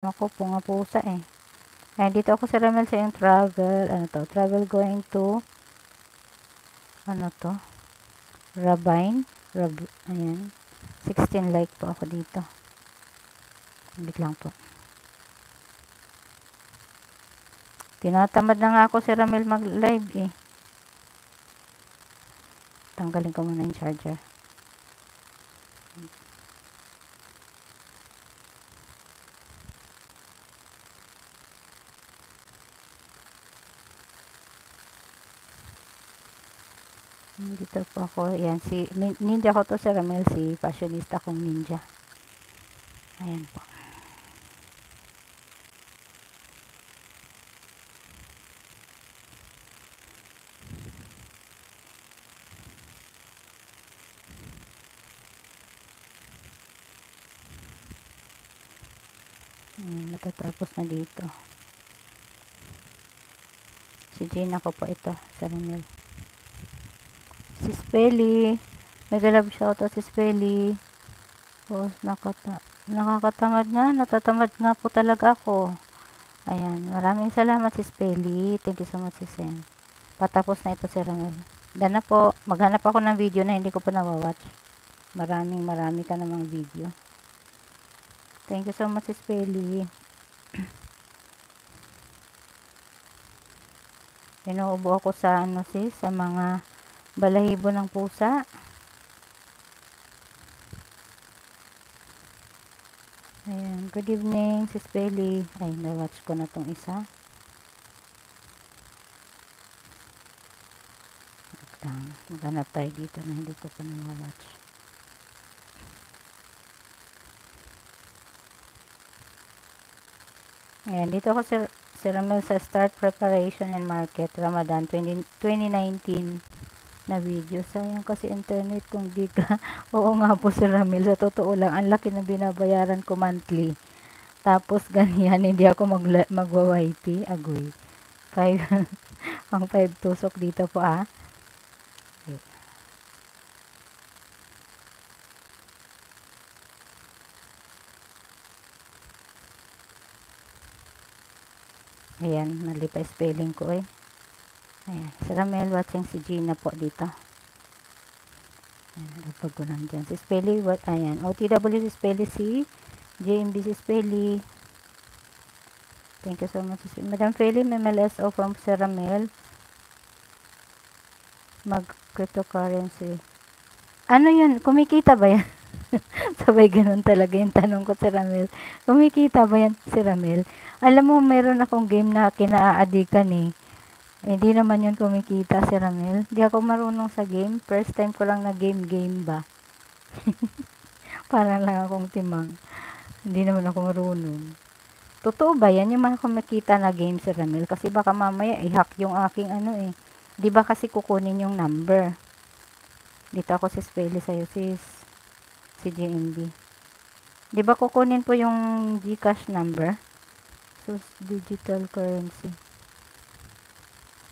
Ako po nga pusa eh. Ayan, dito ako sa Ramel sa yung travel. Ano to? Travel going to ano to? Rabine. Ayan. 16 like po ako dito. Wait lang po. Tinatamad na nga ako si Ramel mag-live eh. Tanggalin ko muna yung charger. Dito po ako. Ayan, si ninja ko to si Ramel, si fashionista kong ninja. Ayan po. Ayan, natatapos na dito. Si Gina ko po ito, si Ramel. Si Spelly. Mega love shoutout si Spelly. Oh, nakakatamad nga. Natatamad nga po talaga ako. Ayan. Maraming salamat si Spelly. Thank you so much si Sen. Patapos na ito si Ramel. Dana po. Maghanap ako ng video na hindi ko pa nawawatch. Marami ka namang video. Thank you so much si Spelly. Inuubo ako sa sa mga balahibo ng pusa. Ayan, good evening, sis Belly. Ay, na-watch ko na tong isa. Maghanap tayo dito na hindi ko pa na-watch. Ayan, dito ako si Ramel sa Start Preparation and Market Ramadan 2019 na video. Sayang kasi internet kung di ka. Oo nga po si Ramel, sa totoo lang, ang laki na binabayaran ko monthly. Tapos ganyan, hindi ako magwa-YT. Agoy. 5 ang 5 tusok dito po ah. Ayan, mali pa spelling ko eh. Ayan, si Ramel watching si Gina po dito. Ayan, napag ko lang dyan. Si Spelly, ayan, OTW si Spelly, si JMB si Spelly. Thank you so much. Madam Feli, MLSO from si Ramel. Mag-cryptocurrency. Ano yun? Kumikita ba yan? Sabay ganun talaga yung tanong ko si Ramel. Kumikita ba yan si Ramel? Alam mo, meron akong game na kinaaadikan eh. Hindi naman yun kumikita si Ramel. Hindi ako marunong sa game. First time ko lang na game ba. Parang lang akong timang. Hindi naman ako marunong. Totoo ba yan? Yung mga kumikita na game si Ramel? Kasi baka mamaya i-hack yung aking ano eh. Di ba kasi kukunin yung number? Dito ako si Spelly sa'yo sis. Si JMB. Di ba kukunin po yung GCash number? So, digital currency.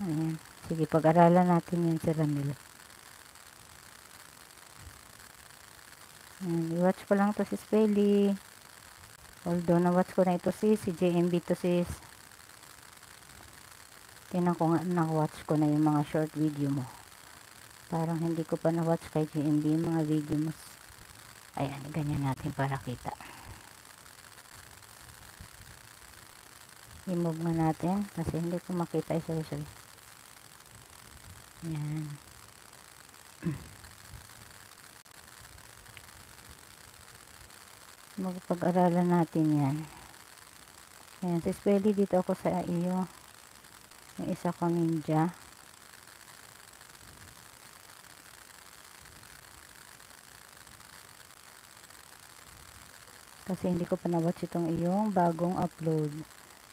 Ayan. Sige, pag-aralan natin yan si Ramel. Ayan, i-watch ko lang to si Spelly. Although, na-watch ko na ito si JMB to sis. Tinan ko nga, na-watch ko na yung mga short video mo. Parang hindi ko pa na-watch kay JMB yung mga video mo. Ayan, ganyan natin para kita. I-move nga natin kasi hindi ko makita isa-isa. Ayan. Magpag-aralan natin yan. Ayan, si Spelly, dito ako sa iyo. Yung isa ko ninja. Kasi hindi ko pa na-watch itong iyong bagong upload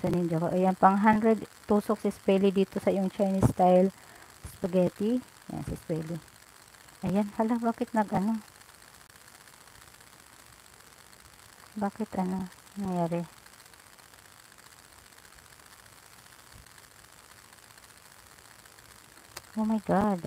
sa ninja ko. Ayan, pang 100 tusok si Spelly dito sa yung Chinese style spaghetti. Ayan, si Spelly. Ayan, hala, bakit nag-ano? Bakit ano nangyari? Oh my God.